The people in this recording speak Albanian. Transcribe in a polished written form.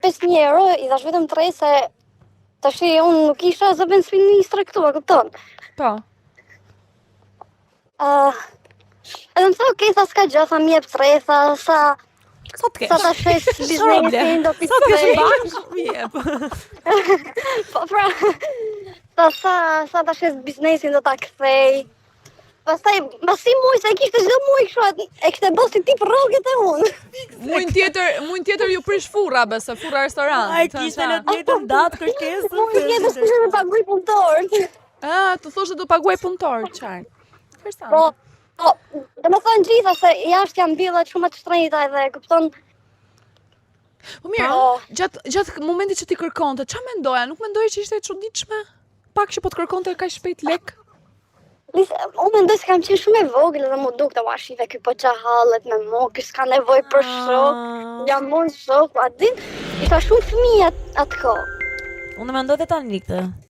€5.000, i thash vetëm 3 se tash unë nuk isha zë benzinistre këtu, e kupton? Po. Edhe më tha, okej, tha s'ka gjë, tha më jep 3, tha sa Sa të kesh? sa ta shes biznesin do Sa të kesh pikësej. bank? Mi jep. Po pra, tha sa ta shes biznesin do ta kthej. Pastaj, masi muj, se e kishte çdo muj kështu, e kishte bërë si tip rroget e unë. Muin tjetër ju prish furra, bese, furra restorant. Ai kishte në të njëjtën datë kërkesën. Muj tjetër s'kishte të paguaj punëtorët. Të thoshte do paguaj punëtor, qartë. Interesant. Po, dhe me thënë gjitha se jashtë janë mbillet shumë të shtrenjta edhe, kupton? Po mirë, gjatë momentit që ti kërkonte, ç'a mendoja? Nuk mendoje që ishte e çuditshme? Pak që po të kërkonte kaq shpejt lek? Unë mendoj se kam qenë shumë e vogël edhe mu duk të washive ky po xhahallet me mo, ky s'ka nevojë për shok, jam mon shok, a din? Isha shumë fëmijë atë kohë. Unë mendoj të tani këtë.